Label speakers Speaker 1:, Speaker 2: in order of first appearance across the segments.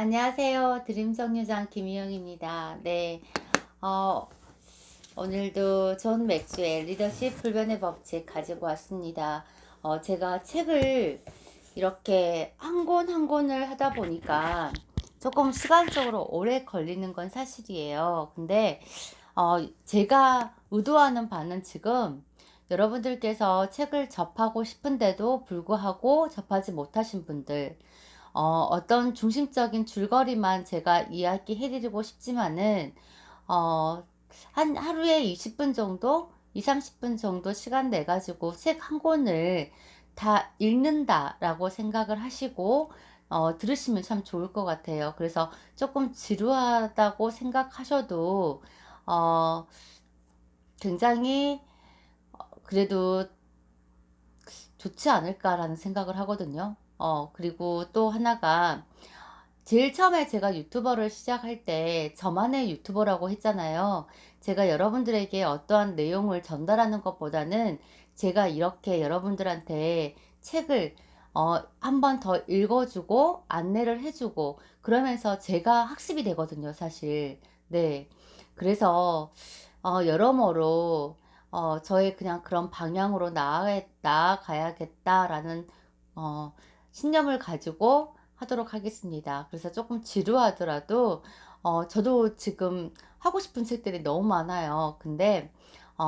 Speaker 1: 안녕하세요. 드림성유장 김희영입니다. 네, 어, 오늘도 존 맥스웰 리더십 불변의 법칙 가지고 왔습니다. 제가 책을 이렇게 한 권 한 권을 하다 보니까 조금 시간적으로 오래 걸리는 건 사실이에요. 근데 제가 의도하는 바는 지금 여러분들께서 책을 접하고 싶은데도 불구하고 접하지 못하신 분들, 어떤 중심적인 줄거리만 제가 이야기해드리고 싶지만은, 어, 한 하루에 20분 정도, 2, 30분 정도 시간 내가지고 책 한 권을 다 읽는다라고 생각을 하시고, 들으시면 참 좋을 것 같아요. 그래서 조금 지루하다고 생각하셔도, 어, 굉장히, 그래도 좋지 않을까라는 생각을 하거든요. 그리고 또 하나가, 제일 처음에 제가 유튜버를 시작할 때 저만의 유튜버라고 했잖아요. 제가 여러분들에게 어떠한 내용을 전달하는 것보다는 제가 이렇게 여러분들한테 책을 한 번 더 읽어주고 안내를 해주고 그러면서 제가 학습이 되거든요, 사실. 네. 그래서 여러모로 저의 그냥 그런 방향으로 나아가야겠다라는 어, 신념을 가지고 하도록 하겠습니다. 그래서 조금 지루하더라도 저도 지금 하고 싶은 책들이 너무 많아요. 근데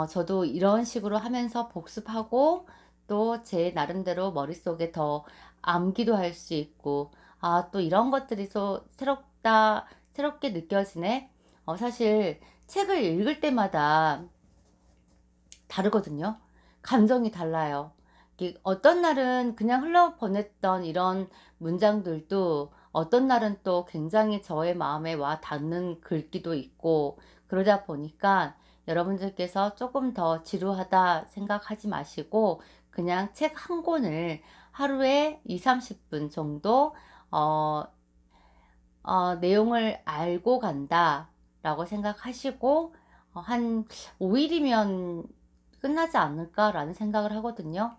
Speaker 1: 저도 이런 식으로 하면서 복습하고 또 제 나름대로 머릿속에 더 암기도 할 수 있고, 또 이런 것들이 또 새롭게 느껴지네. 사실 책을 읽을 때마다 다르거든요. 감정이 달라요. 어떤 날은 그냥 흘러 보냈던 이런 문장들도 어떤 날은 또 굉장히 저의 마음에 와 닿는 글귀도 있고, 그러다 보니까 여러분들께서 조금 더 지루하다 생각하지 마시고 그냥 책 한 권을 하루에 2, 30분 정도 어, 내용을 알고 간다 라고 생각하시고 한 5일이면 끝나지 않을까라는 생각을 하거든요.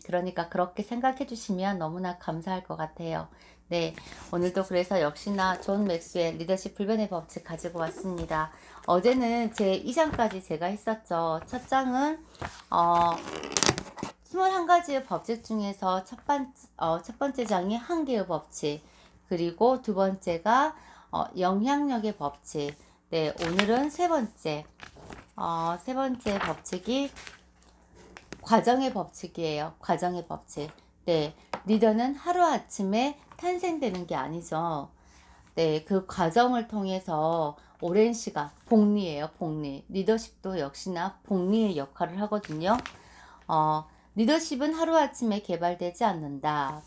Speaker 1: 그러니까 그렇게 생각해 주시면 너무나 감사할 것 같아요. 네, 오늘도 그래서 역시나 존 맥스웰 리더십 불변의 법칙 가지고 왔습니다. 어제는 제 2장까지 제가 했었죠. 첫 장은 21가지의 법칙 중에서 첫 번째 장이 한계의 법칙, 그리고 두 번째가 영향력의 법칙. 네, 오늘은 세 번째 법칙이 과정의 법칙이에요. 과정의 법칙. 네, 리더는 하루아침에 탄생되는 게 아니죠. 네, 그 과정을 통해서 오랜 시간, 복리예요, 복리. 리더십도 역시나 복리의 역할을 하거든요. 어, 리더십은 하루아침에 개발되지 않는다.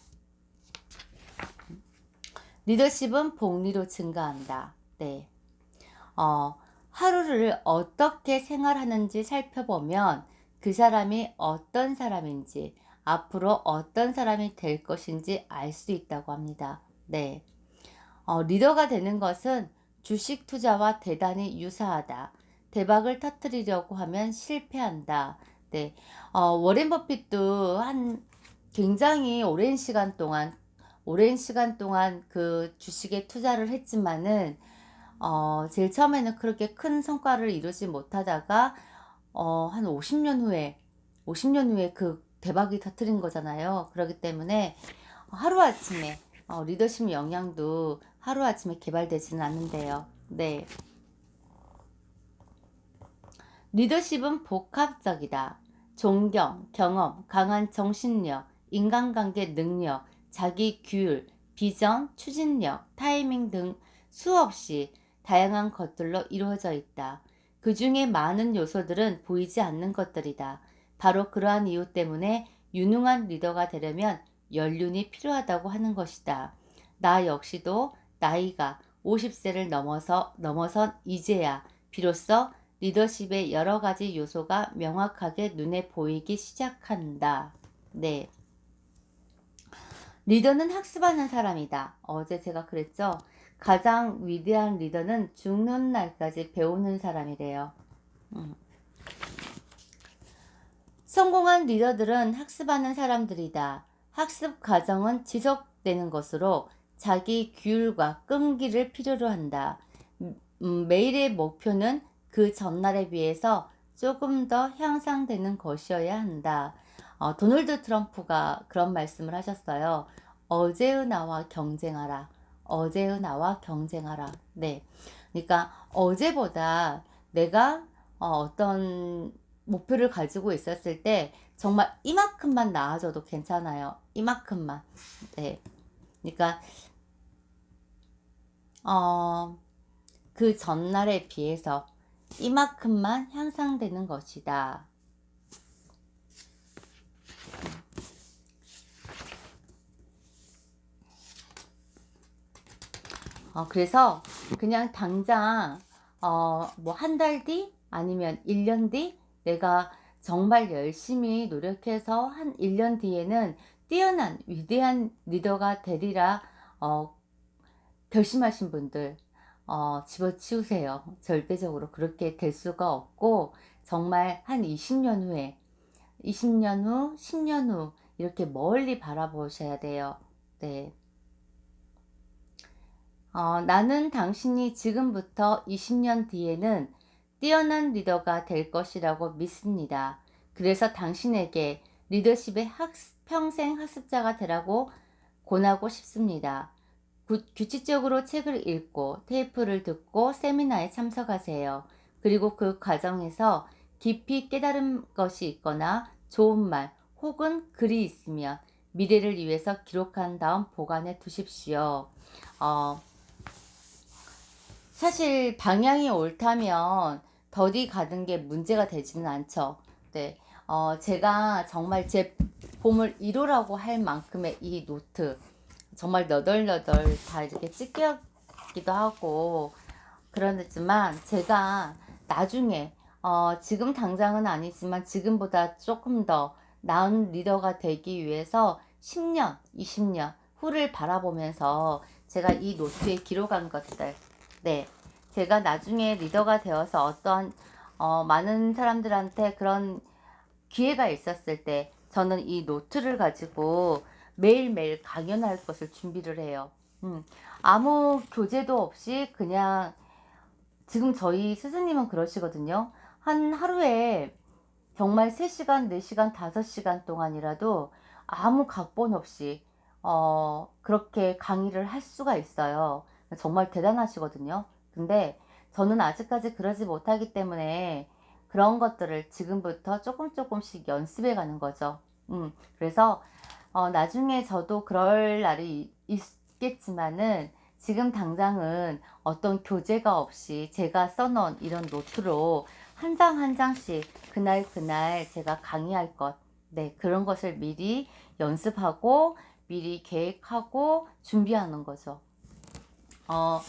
Speaker 1: 리더십은 복리로 증가한다. 네. 하루를 어떻게 생활하는지 살펴보면 그 사람이 어떤 사람인지, 앞으로 어떤 사람이 될 것인지 알 수 있다고 합니다. 네. 리더가 되는 것은 주식 투자와 대단히 유사하다. 대박을 터뜨리려고 하면 실패한다. 네. 워렌 버핏도 굉장히 오랜 시간 동안 그 주식에 투자를 했지만은, 제일 처음에는 그렇게 큰 성과를 이루지 못하다가, 한 50년 후에 그 대박이 터뜨린 거잖아요. 그렇기 때문에 하루아침에 리더십 역량도 하루아침에 개발되지는 않는데요. 네. 리더십은 복합적이다. 존경, 경험, 강한 정신력, 인간관계 능력, 자기 규율, 비전, 추진력, 타이밍 등 수없이 다양한 것들로 이루어져 있다. 그 중에 많은 요소들은 보이지 않는 것들이다. 바로 그러한 이유 때문에 유능한 리더가 되려면 연륜이 필요하다고 하는 것이다. 나 역시도 나이가 50세를 넘어선 이제야 비로소 리더십의 여러 가지 요소가 명확하게 눈에 보이기 시작한다. 네. 리더는 학습하는 사람이다. 어제 제가 그랬죠? 가장 위대한 리더는 죽는 날까지 배우는 사람이래요. 성공한 리더들은 학습하는 사람들이다. 학습 과정은 지속되는 것으로 자기 규율과 끈기를 필요로 한다. 매일의 목표는 그 전날에 비해서 조금 더 향상되는 것이어야 한다. 도널드 트럼프가 그런 말씀을 하셨어요. 어제의 나와 경쟁하라. 어제의 나와 경쟁하라. 네. 그러니까 어제보다 내가 어떤 목표를 가지고 있었을 때 정말 이만큼만 나아져도 괜찮아요. 이만큼만. 네. 그러니까 그 전날에 비해서 이만큼만 향상되는 것이다. 그래서 그냥 당장 뭐 한 달 뒤 아니면 1년 뒤 내가 정말 열심히 노력해서 한 1년 뒤에는 뛰어난 위대한 리더가 되리라 결심하신 분들 집어치우세요. 절대적으로 그렇게 될 수가 없고 정말 한 20년 후에 20년 후, 10년 후 이렇게 멀리 바라보셔야 돼요. 네. 나는 당신이 지금부터 20년 뒤에는 뛰어난 리더가 될 것이라고 믿습니다. 그래서 당신에게 리더십의 평생 학습자가 되라고 권하고 싶습니다. 규칙적으로 책을 읽고 테이프를 듣고 세미나에 참석하세요. 그리고 그 과정에서 깊이 깨달은 것이 있거나 좋은 말 혹은 글이 있으면 미래를 위해서 기록한 다음 보관해 두십시오. 어, 사실 방향이 옳다면 더디 가는 게 문제가 되지는 않죠. 네. 제가 정말 제 봄을 이루라고 할 만큼의 이 노트 정말 너덜너덜 다 이렇게 찢기도 하고 그러지만 제가 나중에 지금 당장은 아니지만 지금보다 조금 더 나은 리더가 되기 위해서 10년, 20년 후를 바라보면서 제가 이 노트에 기록한 것들, 네, 제가 나중에 리더가 되어서 어떤 많은 사람들한테 그런 기회가 있었을 때 저는 이 노트를 가지고 매일매일 강연할 것을 준비를 해요. 아무 교재도 없이 그냥 지금 저희 스승님은 그러시거든요. 한 하루에 정말 3시간, 4시간, 5시간 동안이라도 아무 각본 없이 그렇게 강의를 할 수가 있어요. 정말 대단하시거든요. 근데 저는 아직까지 그러지 못하기 때문에 그런 것들을 지금부터 조금 조금씩 연습해 가는 거죠. 그래서 나중에 저도 그럴 날이 있겠지만은 지금 당장은 어떤 교재가 없이 제가 써놓은 이런 노트로 한 장 한 장씩 그날 그날 제가 강의할 것, 네, 그런 것을 미리 연습하고 미리 계획하고 준비하는 거죠. 어,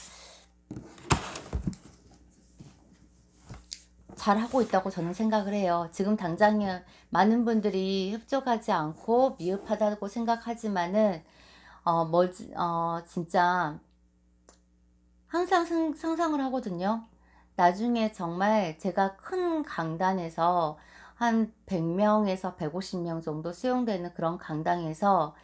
Speaker 1: 잘하고 있다고 저는 생각을 해요. 지금 당장에 많은 분들이 흡족하지 않고 미흡하다고 생각하지만은 진짜 항상 상상을 하거든요. 나중에 정말 제가 큰 강단에서 한 100명에서 150명 정도 수용되는 그런 강당에서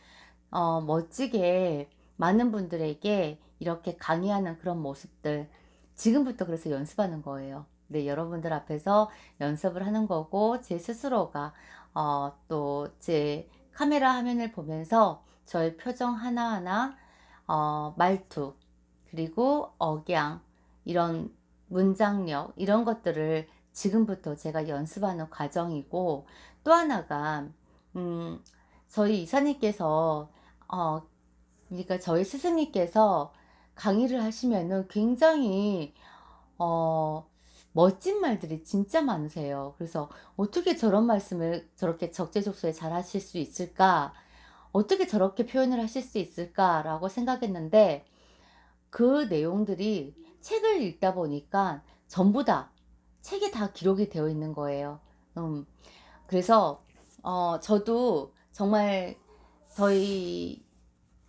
Speaker 1: 멋지게 많은 분들에게 이렇게 강의하는 그런 모습들 지금부터 그래서 연습하는 거예요. 네, 여러분들 앞에서 연습을 하는 거고 제 스스로가 또 제 카메라 화면을 보면서 저의 표정 하나하나 말투 그리고 억양 이런 문장력 이런 것들을 지금부터 제가 연습하는 과정이고 또 하나가 음, 저희 이사님께서 그러니까 저희 스승님께서 강의를 하시면은 굉장히 어, 멋진 말들이 진짜 많으세요. 그래서 어떻게 저런 말씀을 저렇게 적재적소에 잘 하실 수 있을까? 어떻게 저렇게 표현을 하실 수 있을까라고 생각했는데 그 내용들이 책을 읽다 보니까 전부 다 책에 다 기록이 되어 있는 거예요. 음, 그래서 저도 정말 저희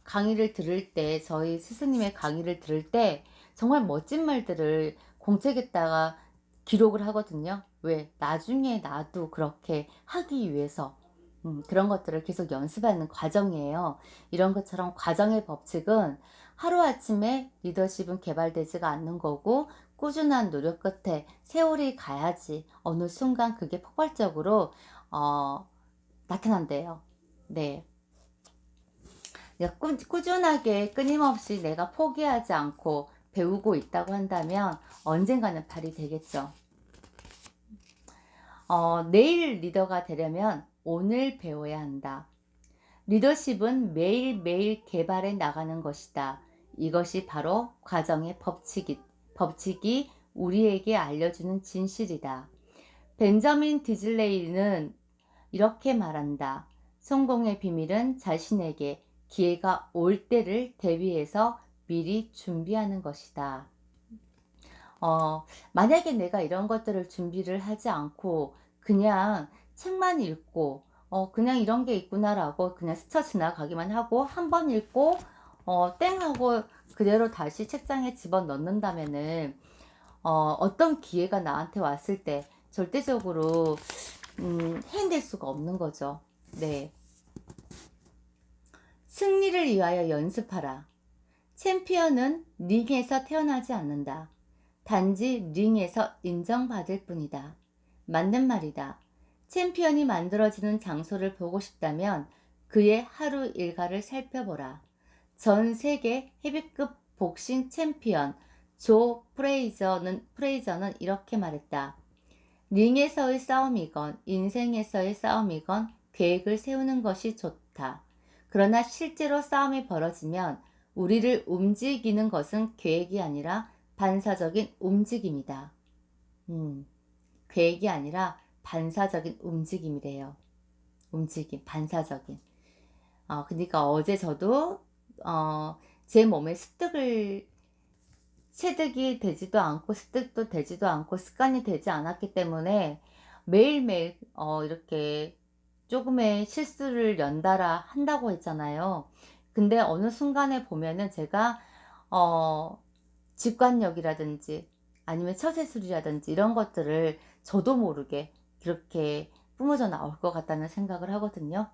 Speaker 1: 강의를 들을 때, 저희 스승님의 강의를 들을 때 정말 멋진 말들을 공책에다가 기록을 하거든요. 왜? 나중에 나도 그렇게 하기 위해서. 그런 것들을 계속 연습하는 과정이에요. 이런 것처럼 과정의 법칙은 하루아침에 리더십은 개발되지가 않는 거고 꾸준한 노력 끝에 세월이 가야지 어느 순간 그게 폭발적으로 어, 나타난대요. 네. 그러니까 꾸준하게 끊임없이 내가 포기하지 않고 배우고 있다고 한다면 언젠가는 발이 되겠죠. 내일 리더가 되려면 오늘 배워야 한다. 리더십은 매일매일 개발해 나가는 것이다. 이것이 바로 과정의 법칙이 우리에게 알려주는 진실이다. 벤저민 디즐레이는 이렇게 말한다. 성공의 비밀은 자신에게 기회가 올 때를 대비해서 미리 준비하는 것이다. 만약에 내가 이런 것들을 준비를 하지 않고 그냥 책만 읽고 그냥 이런 게 있구나라고 그냥 스쳐 지나가기만 하고 한 번 읽고 땡 하고 그대로 다시 책장에 집어넣는다면은 어떤 기회가 나한테 왔을 때 절대적으로 해낼 수가 없는 거죠. 네. 승리를 위하여 연습하라. 챔피언은 링에서 태어나지 않는다. 단지 링에서 인정받을 뿐이다. 맞는 말이다. 챔피언이 만들어지는 장소를 보고 싶다면 그의 하루 일과를 살펴보라. 전 세계 헤비급 복싱 챔피언 조 프레이저는 이렇게 말했다. 링에서의 싸움이건 인생에서의 싸움이건 계획을 세우는 것이 좋다. 그러나 실제로 싸움이 벌어지면 우리를 움직이는 것은 계획이 아니라 반사적인 움직임이다. 계획이 아니라 반사적인 움직임이래요. 움직임, 반사적인. 그러니까 어제 저도 제 몸에 체득이 되지도 않고 습득도 되지도 않고 습관이 되지 않았기 때문에 매일매일 이렇게 조금의 실수를 연달아 한다고 했잖아요. 근데 어느 순간에 보면은 제가 직관력이라든지 아니면 처세술이라든지 이런 것들을 저도 모르게 이렇게 뿜어져 나올 것 같다는 생각을 하거든요.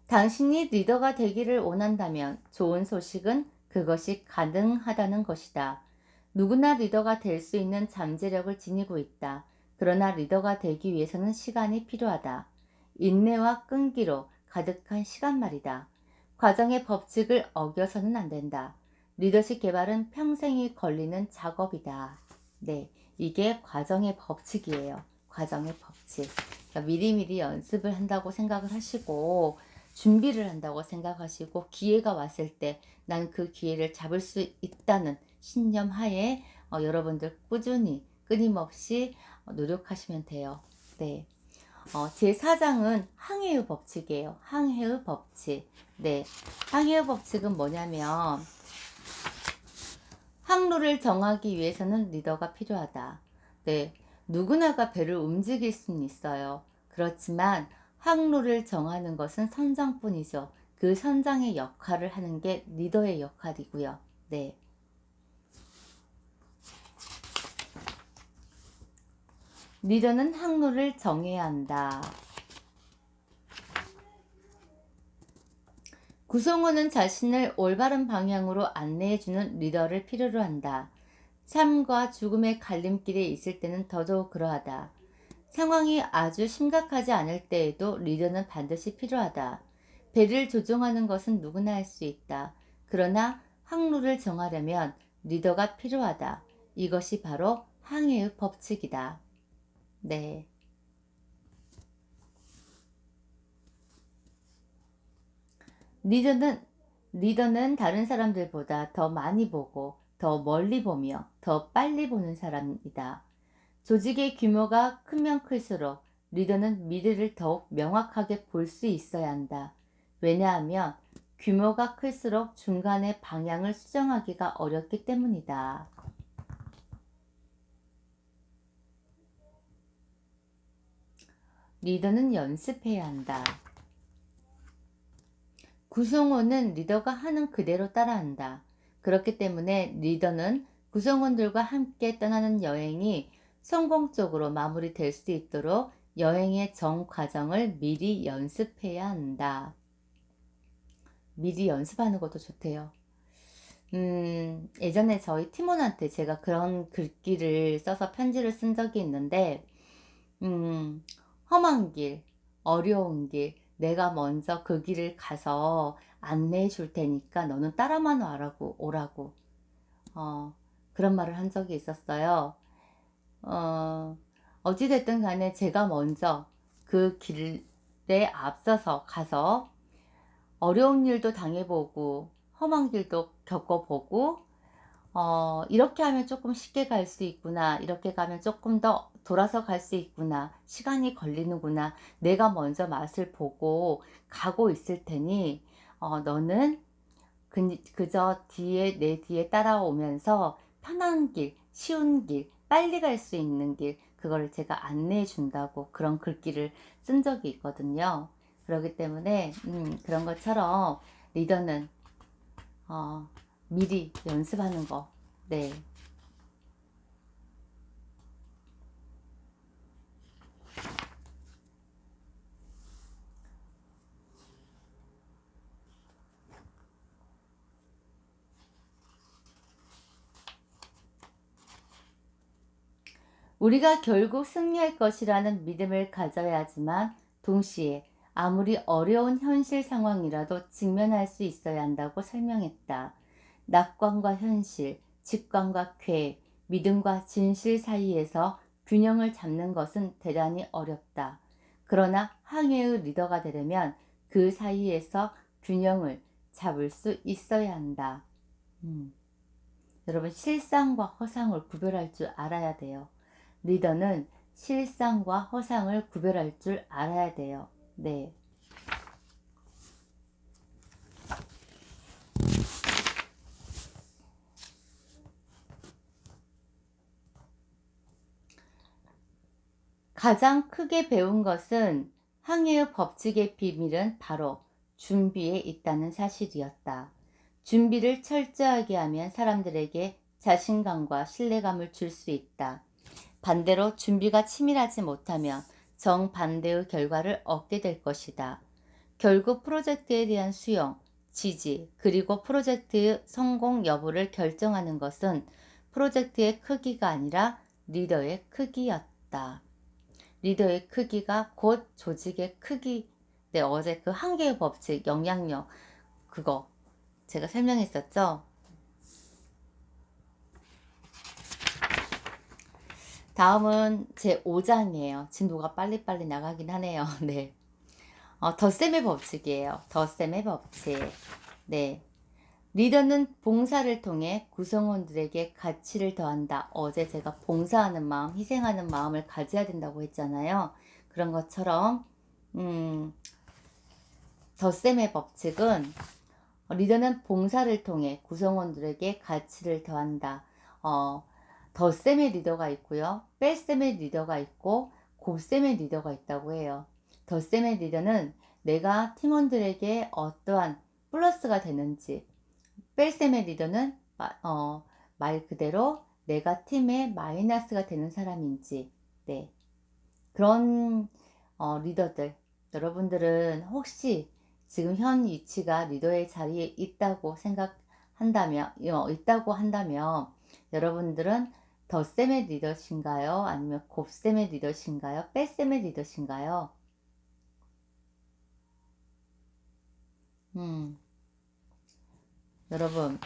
Speaker 1: 당신이 리더가 되기를 원한다면 좋은 소식은 그것이 가능하다는 것이다. 누구나 리더가 될 수 있는 잠재력을 지니고 있다. 그러나 리더가 되기 위해서는 시간이 필요하다. 인내와 끈기로 가득한 시간 말이다. 과정의 법칙을 어겨서는 안 된다. 리더십 개발은 평생이 걸리는 작업이다. 네, 이게 과정의 법칙이에요. 과정의 법칙. 그러니까 미리미리 연습을 한다고 생각을 하시고 준비를 한다고 생각하시고 기회가 왔을 때 난 그 기회를 잡을 수 있다는 신념 하에 여러분들 꾸준히 끊임없이 노력하시면 돼요. 네. 제 4장은 항해의 법칙이에요. 항해의 법칙. 네. 항해의 법칙은 뭐냐면 항로를 정하기 위해서는 리더가 필요하다. 네. 누구나가 배를 움직일 수는 있어요. 그렇지만 항로를 정하는 것은 선장뿐이죠. 그 선장의 역할을 하는 게 리더의 역할이고요. 네. 리더는 항로를 정해야 한다. 구성원은 자신을 올바른 방향으로 안내해주는 리더를 필요로 한다. 삶과 죽음의 갈림길에 있을 때는 더더욱 그러하다. 상황이 아주 심각하지 않을 때에도 리더는 반드시 필요하다. 배를 조종하는 것은 누구나 할 수 있다. 그러나 항로를 정하려면 리더가 필요하다. 이것이 바로 항해의 법칙이다. 네. 리더는, 리더는 다른 사람들보다 더 많이 보고 더 멀리 보며 더 빨리 보는 사람이다. 조직의 규모가 크면 클수록 리더는 미래를 더욱 명확하게 볼 수 있어야 한다. 왜냐하면 규모가 클수록 중간의 방향을 수정하기가 어렵기 때문이다. 리더는 연습해야 한다. 구성원은 리더가 하는 그대로 따라한다. 그렇기 때문에 리더는 구성원들과 함께 떠나는 여행이 성공적으로 마무리될 수 있도록 여행의 전 과정을 미리 연습해야 한다. 미리 연습하는 것도 좋대요. 예전에 저희 팀원한테 제가 그런 글귀를 써서 편지를 쓴 적이 있는데, 음, 험한 길, 어려운 길, 내가 먼저 그 길을 가서 안내해 줄 테니까 너는 따라만 오라고, 어, 그런 말을 한 적이 있었어요. 어, 어찌됐든 간에 제가 먼저 그 길에 앞서서 가서 어려운 일도 당해보고, 험한 길도 겪어보고, 이렇게 하면 조금 쉽게 갈 수 있구나. 이렇게 가면 조금 더 돌아서 갈 수 있구나. 시간이 걸리는구나. 내가 먼저 맛을 보고 가고 있을 테니, 너는 그저 내 뒤에 따라오면서 편한 길, 쉬운 길, 빨리 갈 수 있는 길, 그거를 제가 안내해 준다고 그런 글귀를 쓴 적이 있거든요. 그렇기 때문에, 그런 것처럼 리더는, 어, 미리 연습하는 거. 네. 우리가 결국 승리할 것이라는 믿음을 가져야 하지만 동시에 아무리 어려운 현실 상황이라도 직면할 수 있어야 한다고 설명했다. 낙관과 현실, 직관과 계획, 믿음과 진실 사이에서 균형을 잡는 것은 대단히 어렵다. 그러나 항해의 리더가 되려면 그 사이에서 균형을 잡을 수 있어야 한다. 음. 여러분, 실상과 허상을 구별할 줄 알아야 돼요. 리더는 실상과 허상을 구별할 줄 알아야 돼요. 네. 가장 크게 배운 것은 항해의 법칙의 비밀은 바로 준비에 있다는 사실이었다. 준비를 철저하게 하면 사람들에게 자신감과 신뢰감을 줄 수 있다. 반대로 준비가 치밀하지 못하면 정반대의 결과를 얻게 될 것이다. 결국 프로젝트에 대한 수용, 지지, 그리고 프로젝트의 성공 여부를 결정하는 것은 프로젝트의 크기가 아니라 리더의 크기였다. 리더의 크기가 곧 조직의 크기. 네, 어제 그 한계의 법칙, 영향력, 그거 제가 설명했었죠? 다음은 제 5장이에요. 진도가 빨리빨리 나가긴 하네요. 네. 덧셈의 법칙이에요. 덧셈의 법칙. 네. 리더는 봉사를 통해 구성원들에게 가치를 더한다. 어제 제가 봉사하는 마음, 희생하는 마음을 가져야 된다고 했잖아요. 그런 것처럼, 음, 덧셈의 법칙은 리더는 봉사를 통해 구성원들에게 가치를 더한다. 어, 덧셈의 리더가 있고요. 뺄셈의 리더가 있고 곱셈의 리더가 있다고 해요. 덧셈의 리더는 내가 팀원들에게 어떠한 플러스가 되는지, 뺄셈의 리더는 말 그대로 내가 팀에 마이너스가 되는 사람인지, 네. 그런 리더들, 여러분들은 혹시 지금 현 위치가 리더의 자리에 있다고 한다면 여러분들은 덧셈의 리더신가요? 아니면 곱셈의 리더신가요? 뺄셈의 리더신가요? 음, 여러분,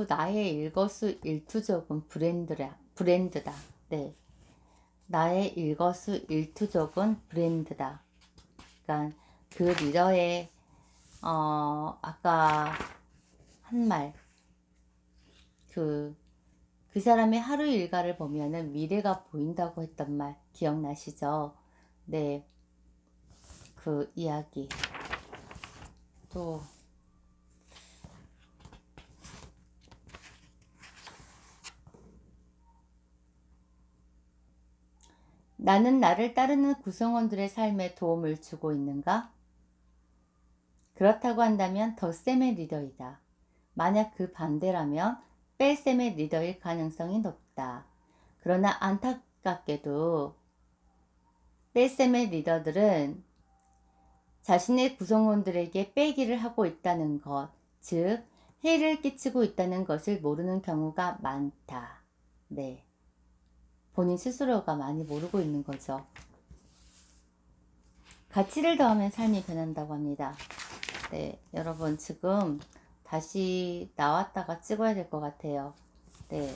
Speaker 1: 나의 일거수일투족은 브랜드다. 네. 나의 일거수일투족은 브랜드다. 그러니까 그 리더의 아까 한 말, 그 사람의 하루 일과를 보면은 미래가 보인다고 했던 말 기억나시죠? 네, 그 이야기. 또 나는 나를 따르는 구성원들의 삶에 도움을 주고 있는가? 그렇다고 한다면 덧셈의 리더이다. 만약 그 반대라면 뺄셈의 리더일 가능성이 높다. 그러나 안타깝게도 뺄셈의 리더들은 자신의 구성원들에게 빼기를 하고 있다는 것, 즉 해를 끼치고 있다는 것을 모르는 경우가 많다. 네, 본인 스스로가 많이 모르고 있는 거죠. 가치를 더하면 삶이 변한다고 합니다. 네, 여러분 지금 다시 나왔다가 찍어야 될 것 같아요. 네,